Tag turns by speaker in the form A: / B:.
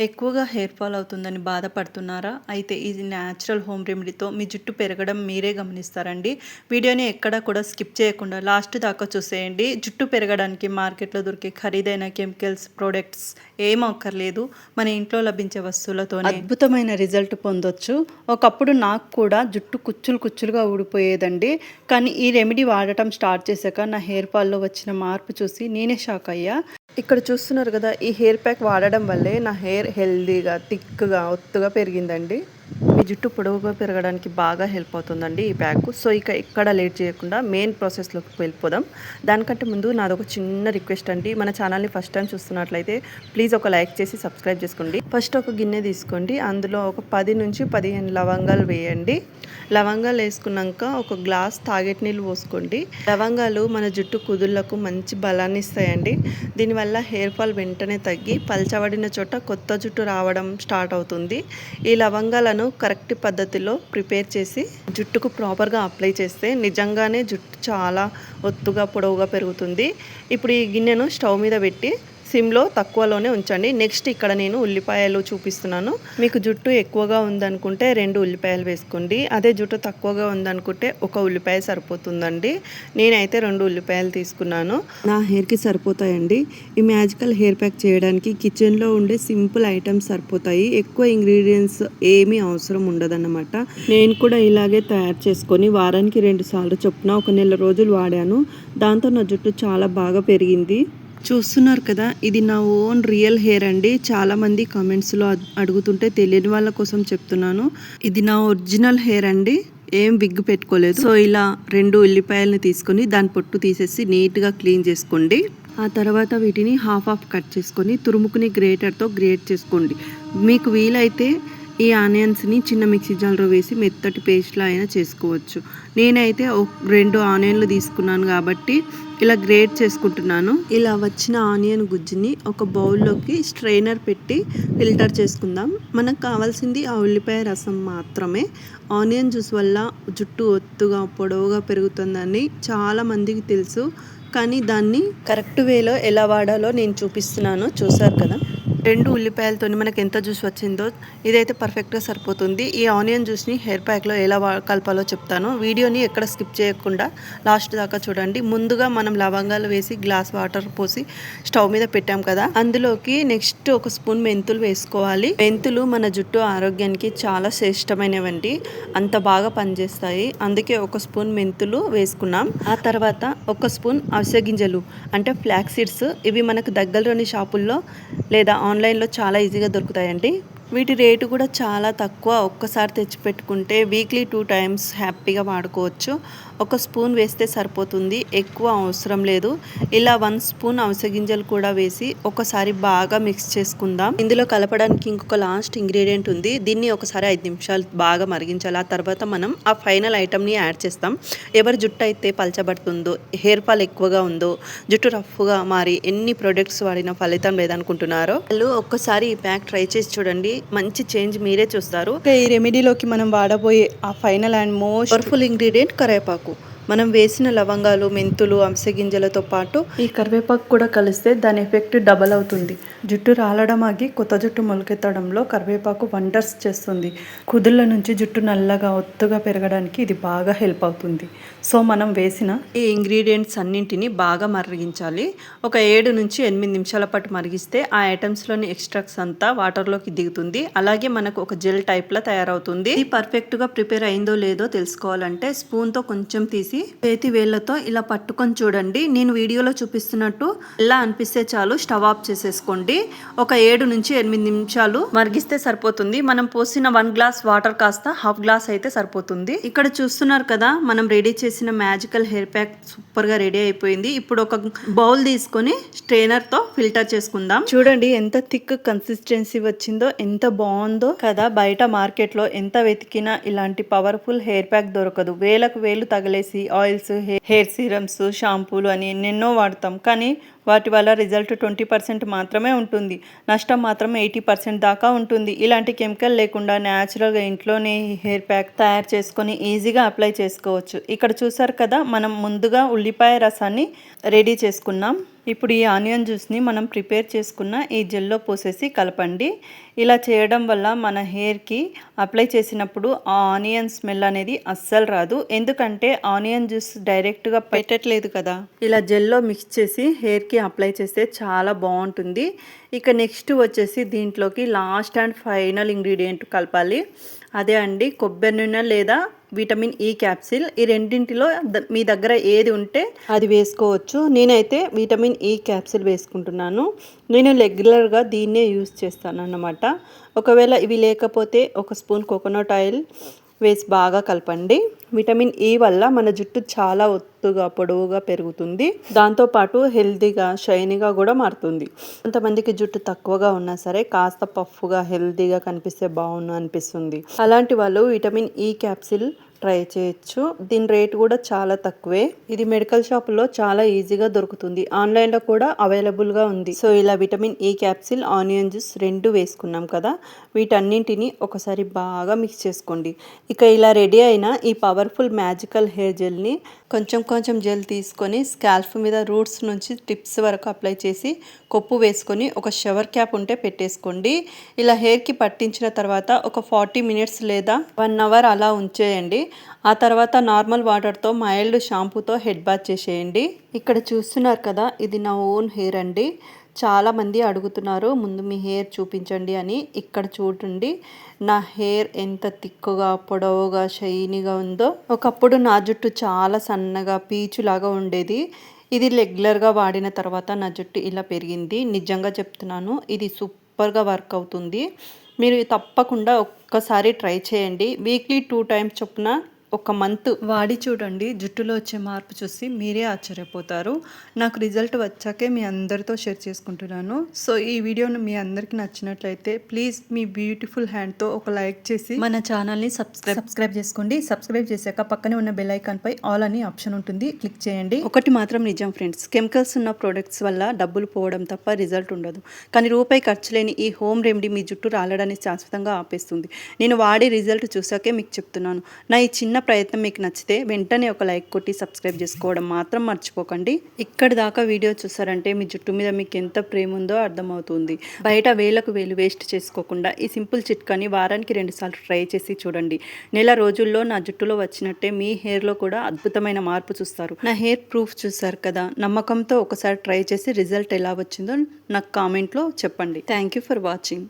A: ఎక్కువగా hair fall అవుతుందని బాధపడుతున్నారా? అయితే ఇది న్యాచురల్ హోమ్ రెమెడీతో మీ జుట్టు పెరగడం మీరే గమనిస్తారండి. వీడియోని ఎక్కడా కూడా స్కిప్ చేయకుండా లాస్ట్ దాకా చూసేయండి. జుట్టు పెరగడానికి మార్కెట్‌లో దొరికే ఖరీదైన కెమికల్స్, ప్రొడక్ట్స్ ఏం అక్కర్లేదు. మన ఇంట్లో లభించే వస్తువులతోనే అద్భుతమైన రిజల్ట్ పొందొచ్చు. ఒకప్పుడు నాకు కూడా జుట్టు కుచ్చులు కుచ్చులుగా ఊడిపోయేదండి. కానీ ఈ రెమెడీ వాడటం స్టార్ట్ చేశాక నా హెయిర్ ఫాల్‌లో వచ్చిన మార్పు చూసి నేనే షాక్ అయ్యా. ఇక్కడ చూస్తున్నారు కదా, ఈ హెయిర్ ప్యాక్ వాడడం వల్లే నా హెయిర్ హెల్దీగా, థిక్‌గా, ఒత్తుగా పెరిగిందండి. మీ జుట్టు పొడవుగా పెరగడానికి బాగా హెల్ప్ అవుతుందండి ఈ ప్యాక్. సో ఇక ఎక్కడ లేట్ చేయకుండా మెయిన్ ప్రాసెస్లోకి వెళ్ళిపోదాం. దానికంటే ముందు నాదొక చిన్న రిక్వెస్ట్ అండి. మన ఛానల్ని ఫస్ట్ టైం చూస్తున్నట్లయితే ప్లీజ్ ఒక లైక్ చేసి సబ్స్క్రైబ్ చేసుకోండి. ఫస్ట్ ఒక గిన్నె తీసుకోండి. అందులో ఒక 10 నుంచి 15 లవంగాలు వేయండి. లవంగాలు వేసుకున్నాక ఒక గ్లాస్ తాగేటి నీళ్ళు పోసుకోండి. లవంగాలు మన జుట్టు కుదుళ్లకు మంచి బలాన్ని ఇస్తాయండి. దీనివల్ల హెయిర్ ఫాల్ వెంటనే తగ్గి పల్చబడిన చోట కొత్త జుట్టు రావడం స్టార్ట్ అవుతుంది. ఈ లవంగాలను కరెక్ట్ పద్ధతిలో ప్రిపేర్ చేసి జుట్టుకు ప్రాపర్గా అప్లై చేస్తే నిజంగానే జుట్టు చాలా ఒత్తుగా పొడవుగా పెరుగుతుంది. ఇప్పుడు ఈ గిన్నెను స్టవ్ మీద పెట్టి సిమ్లో తక్కువలోనే ఉంచండి. నెక్స్ట్ ఇక్కడ నేను ఉల్లిపాయలు చూపిస్తున్నాను. మీకు జుట్టు ఎక్కువగా ఉందనుకుంటే 2 ఉల్లిపాయలు వేసుకోండి. అదే జుట్టు తక్కువగా ఉందనుకుంటే ఒక ఉల్లిపాయ సరిపోతుందండి. నేనైతే 2 ఉల్లిపాయలు తీసుకున్నాను. నా హెయిర్కి సరిపోతాయండి. ఈ మ్యాజికల్ హెయిర్ ప్యాక్ చేయడానికి కిచెన్లో ఉండే సింపుల్ ఐటమ్స్ సరిపోతాయి. ఎక్కువ ఇంగ్రీడియంట్స్ ఏమీ అవసరం ఉండదన్నమాట. నేను కూడా ఇలాగే తయారు చేసుకొని వారానికి 2 సార్లు చొప్పున ఒక నెల రోజులు వాడాను. దాంతో నా జుట్టు చాలా బాగా పెరిగింది. చూస్తున్నారు కదా, ఇది నా ఓన్ రియల్ హెయిర్ అండి. చాలామంది కామెంట్స్లో అడుగుతుంటే తెలియని వాళ్ళ కోసం చెప్తున్నాను. ఇది నా ఒరిజినల్ హెయిర్ అండి. ఏం విగ్ పెట్టుకోలేదు. సో ఇలా 2 ఉల్లిపాయలని తీసుకొని దాని పొట్టు తీసేసి నీట్గా క్లీన్ చేసుకోండి. ఆ తర్వాత వీటిని హాఫ్ కట్ చేసుకొని తురుముకుని గ్రేటర్తో గ్రేట్ చేసుకోండి. మీకు వీలైతే ఈ ఆనియన్స్ని చిన్న మిక్సీ జార్లో వేసి మెత్తటి పేస్ట్లా అయినా చేసుకోవచ్చు. నేనైతే 2 ఆనియన్లు తీసుకున్నాను కాబట్టి ఇలా గ్రేట్ చేసుకుంటున్నాను. ఇలా వచ్చిన ఆనియన్ గుజ్జుని ఒక బౌల్లోకి స్ట్రైనర్ పెట్టి ఫిల్టర్ చేసుకుందాం. మనకు కావాల్సింది ఆ ఉల్లిపాయ రసం మాత్రమే. ఆనియన్ జ్యూస్ వల్ల జుట్టు ఒత్తుగా పొడవుగా పెరుగుతుందని చాలామందికి తెలుసు. కానీ దాన్ని కరెక్ట్ వేలో ఎలా వాడాలో నేను చూపిస్తున్నాను. చూసారు కదా, 2 ఉల్లిపాయలతో మనకు ఎంత జ్యూస్ వచ్చిందో ఇదైతే పర్ఫెక్ట్గా సరిపోతుంది. ఈ ఆనియన్ జ్యూస్ని హెయిర్ ప్యాక్లో ఎలా కలపాలో చెప్తాను. వీడియోని ఎక్కడ స్కిప్ చేయకుండా లాస్ట్ దాకా చూడండి. ముందుగా మనం లవంగాలు వేసి గ్లాస్ వాటర్ పోసి స్టవ్ మీద పెట్టాం కదా, అందులోకి నెక్స్ట్ ఒక స్పూన్ మెంతులు వేసుకోవాలి. మెంతులు మన జుట్టు ఆరోగ్యానికి చాలా శ్రేష్టమైనవండి. అంత బాగా పనిచేస్తాయి. అందుకే ఒక స్పూన్ మెంతులు వేసుకున్నాం. ఆ తర్వాత ఒక స్పూన్ అవిసె గింజలు అంటే ఫ్లాక్స్ సీడ్స్. ఇవి మనకు దగ్గరలోని షాపుల్లో లేదా ఆన్లైన్లో చాలా ఈజీగా దొరుకుతాయండి. వీటి రేటు కూడా చాలా తక్కువ. ఒక్కసారి తెచ్చిపెట్టుకుంటే వీక్లీ 2 టైమ్స్ హ్యాపీగా వాడుకోవచ్చు. ఒక స్పూన్ వేస్తే సరిపోతుంది, ఎక్కువ అవసరం లేదు. ఇలా 1 స్పూన్ అవిసె గింజలు కూడా వేసి ఒకసారి బాగా మిక్స్ చేసుకుందాం. ఇందులో కలపడానికి ఇంకొక లాస్ట్ ఇంగ్రీడియంట్ ఉంది. దీన్ని ఒకసారి 5 నిమిషాలు బాగా మరిగించాలి. ఆ తర్వాత మనం ఆ ఫైనల్ ఐటమ్ని యాడ్ చేస్తాం. ఎవరి జుట్టు అయితే పలచబడుతుందో, హెయిర్ ఫాల్ ఎక్కువగా ఉందో, జుట్టు రఫ్గా మారి ఎన్ని ప్రొడక్ట్స్ వాడినా ఫలితం లేదనుకుంటున్నారో వాళ్ళు ఒక్కసారి ఈ ప్యాక్ ట్రై చేసి చూడండి. మంచి చేంజ్ మీరే చూస్తారు. ఈ రెమెడీలోకి మనం వాడబోయే ఆ final and most powerful ingredient కరివేపాకు. మనం వేసిన లవంగాలు, మెంతులు, అవిసె గింజలతో పాటు ఈ కరివేపాకు కూడా కలిస్తే దాని ఎఫెక్ట్ డబల్ అవుతుంది. జుట్టు రాలడం ఆగి కొత్త జుట్టు మొలకెత్తడంలో కరివేపాకు వండర్స్ చేస్తుంది. కుదుళ్ళ నుంచి జుట్టు నల్లగా ఒత్తుగా పెరగడానికి ఇది బాగా హెల్ప్ అవుతుంది. సో మనం వేసిన ఈ ఇంగ్రీడియంట్స్ అన్నింటినీ బాగా మరిగించాలి. ఒక 7 నుంచి 8 నిమిషాల పాటు మరిగిస్తే ఆ ఐటమ్స్లోని ఎక్స్ట్రాక్ట్స్ అంతా వాటర్లోకి దిగుతుంది. అలాగే మనకు ఒక జెల్ టైప్లో తయారవుతుంది. ఇది పర్ఫెక్ట్గా ప్రిపేర్ అయిందో లేదో తెలుసుకోవాలంటే స్పూన్తో కొంచెం తీసి చేతి వేళ్లతో ఇలా పట్టుకొని చూడండి. నేను వీడియోలో చూపిస్తున్నట్టు ఇలా అనిపిస్తే చాలు, స్టవ్ ఆఫ్ చేసేసుకోండి. ఒక 7 నుంచి 8 నిమిషాలు మరిగిస్తే సరిపోతుంది. మనం పోసిన 1 గ్లాస్ వాటర్ కాస్త హాఫ్ గ్లాస్ అయితే సరిపోతుంది. ఇక్కడ చూస్తున్నారు కదా, మనం రెడీ చేసిన మ్యాజికల్ హెయిర్ ప్యాక్ సూపర్ గా రెడీ అయిపోయింది. ఇప్పుడు ఒక బౌల్ తీసుకొని స్ట్రైనర్ తో ఫిల్టర్ చేసుకుందాం. చూడండి ఎంత థిక్ కన్సిస్టెన్సీ వచ్చిందో, ఎంత బాగుందో కదా. బయట మార్కెట్ లో ఎంత వెతికినా ఇలాంటి పవర్ఫుల్ హెయిర్ ప్యాక్ దొరకదు. వేలకు వేలు తగిలేసి ఆయిల్స్, హెయిర్ సీరమ్స్, షాంపూలు అని ఎన్నెన్నో వాడతాం. కానీ వాటి వల్ల రిజల్ట్ 20% మాత్రమే ఉంటుంది, నష్టం మాత్రం 80% దాకా ఉంటుంది. ఇలాంటి కెమికల్ లేకుండా న్యాచురల్గా ఇంట్లోనే హెయిర్ ప్యాక్ తయారు చేసుకొని ఈజీగా అప్లై చేసుకోవచ్చు. ఇక్కడ చూసారు కదా, మనం ముందుగా ఉల్లిపాయ రసాన్ని రెడీ చేసుకున్నాం. ఇప్పుడు ఈ ఆనియన్ జ్యూస్ని మనం ప్రిపేర్ చేసుకున్న ఈ జెల్లో పోసేసి కలపండి. ఇలా చేయడం వల్ల మన హెయిర్కి అప్లై చేసినప్పుడు ఆ ఆనియన్ స్మెల్ అనేది అస్సలు రాదు, ఎందుకంటే ఆనియన్ జ్యూస్ డైరెక్ట్గా పెట్టట్లేదు కదా. ఇలా జెల్లో మిక్స్ చేసి హెయిర్కి అప్లై చేస్తే చాలా బాగుంటుంది. ఇక నెక్స్ట్ వచ్చేసి దీంట్లోకి లాస్ట్ అండ్ ఫైనల్ ఇంగ్రీడియంట్ కలపాలి. అదే అండి కొబ్బరి నూనె లేదా విటమిన్ ఈ క్యాప్సిల్. ఈ రెండింటిలో మీ దగ్గర ఏది ఉంటే అది వేసుకోవచ్చు. నేనైతే విటమిన్ ఈ క్యాప్సిల్ వేసుకుంటున్నాను. నేను రెగ్యులర్గా దీన్నే యూస్ చేస్తాను అన్నమాట. ఒకవేళ ఇవి లేకపోతే ఒక స్పూన్ కోకోనట్ ఆయిల్ వేసి బాగా కలపండి. విటమిన్ ఈ వల్ల మన జుట్టు చాలా ఒత్తుగా పొడవుగా పెరుగుతుంది, దాంతోపాటు హెల్తీగా షైనీగా కూడా మారుతుంది. కొంతమందికి జుట్టు తక్కువగా ఉన్నా సరే కాస్త పఫ్గా హెల్తీగా కనిపిస్తే బాగుండు అనిపిస్తుంది. అలాంటి వాళ్ళు విటమిన్ ఈ క్యాప్సిల్ ట్రై చేయొచ్చు. దీని రేట్ కూడా చాలా తక్కువే. ఇది మెడికల్ షాపుల్లో చాలా ఈజీగా దొరుకుతుంది, ఆన్లైన్లో కూడా అవైలబుల్గా ఉంది. సో ఇలా vitamin E capsule, onion juice రెండు వేసుకున్నాం కదా, వీటన్నింటిని ఒకసారి బాగా మిక్స్ చేసుకోండి. ఇక ఇలా రెడీ అయిన ఈ పవర్ఫుల్ మ్యాజికల్ హెయిర్ జెల్ని కొంచెం జెల్ తీసుకొని స్కాల్ఫ్ మీద రూట్స్ నుంచి టిప్స్ వరకు అప్లై చేసి కొప్పు వేసుకొని ఒక షవర్ క్యాప్ ఉంటే పెట్టేసుకోండి. ఇలా హెయిర్కి పట్టించిన తర్వాత ఒక 40 మినిట్స్ లేదా 1 అవర్ అలా ఉంచేయండి. ఆ తర్వాత నార్మల్ వాటర్తో మైల్డ్ షాంపూతో హెడ్ బాత్ చేసేయండి. ఇక్కడ చూస్తున్నారు కదా, ఇది నా ఓన్ హెయిర్ అండి. చాలామంది అడుగుతున్నారు ముందు మీ హెయిర్ చూపించండి అని. ఇక్కడ చూడండి నా హెయిర్ ఎంత తిక్కుగా పొడవుగా షైనీగా ఉందో. ఒకప్పుడు నా జుట్టు చాలా సన్నగా పీచులాగా ఉండేది. ఇది రెగ్యులర్గా వాడిన తర్వాత నా జుట్టు ఇలా పెరిగింది. నిజంగా చెప్తున్నాను, ఇది సూపర్గా వర్క్ అవుతుంది. మీరు తప్పకుండా ఒక్కసారి ట్రై చేయండి. వీక్లీ 2 టైమ్స్ చొప్పున ఒక మంత్ వాడి చూడండి. జుట్టులో వచ్చే మార్పు చూసి మీరే ఆశ్చర్యపోతారు. నాకు రిజల్ట్ వచ్చాకే మీ అందరితో షేర్ చేసుకుంటున్నాను. సో ఈ వీడియోను మీ అందరికీ నచ్చినట్లయితే ప్లీజ్ మీ బ్యూటిఫుల్ హ్యాండ్తో ఒక లైక్ చేసి మన ఛానల్ని సబ్స్క్రైబ్ చేసుకోండి. సబ్స్క్రైబ్ చేశాక పక్కనే ఉన్న బెల్ ఐకాన్పై ఆల్ అని ఆప్షన్ ఉంటుంది, క్లిక్ చేయండి. ఒకటి మాత్రం నిజం ఫ్రెండ్స్, కెమికల్స్ ఉన్న ప్రోడక్ట్స్ వల్ల డబ్బులు పోవడం తప్ప రిజల్ట్ ఉండదు. కానీ రూపాయి ఖర్చు లేని ఈ హోమ్ రెమెడీ మీ జుట్టు రాలడాన్ని శాశ్వతంగా ఆపేస్తుంది. నేను వాడి రిజల్ట్ చూసాకే మీకు చెప్తున్నాను. నా ఈ చిన్న ప్రయత్నం మీకు నచ్చితే వెంటనే ఒక లైక్ కొట్టి సబ్స్క్రైబ్ చేసుకోవడం మాత్రం మర్చిపోకండి. ఇక్కడి దాకా వీడియో చూసారంటే మీ జుట్టు మీద మీకు ఎంత ప్రేమ ఉందో అర్థమవుతుంది. బయట వేలకు వేలు వేస్ట్ చేసుకోకుండా ఈ సింపుల్ చిట్కాని వారానికి 2 సార్లు ట్రై చేసి చూడండి. నెల రోజుల్లో నా జుట్టులో వచ్చినట్టే మీ హెయిర్లో కూడా అద్భుతమైన మార్పు చూస్తారు. నా హెయిర్ ప్రూఫ్ చూసారు కదా, నమ్మకంతో ఒకసారి ట్రై చేసి రిజల్ట్ ఎలా వచ్చిందో నాకు కామెంట్లో చెప్పండి. Thank you for watching.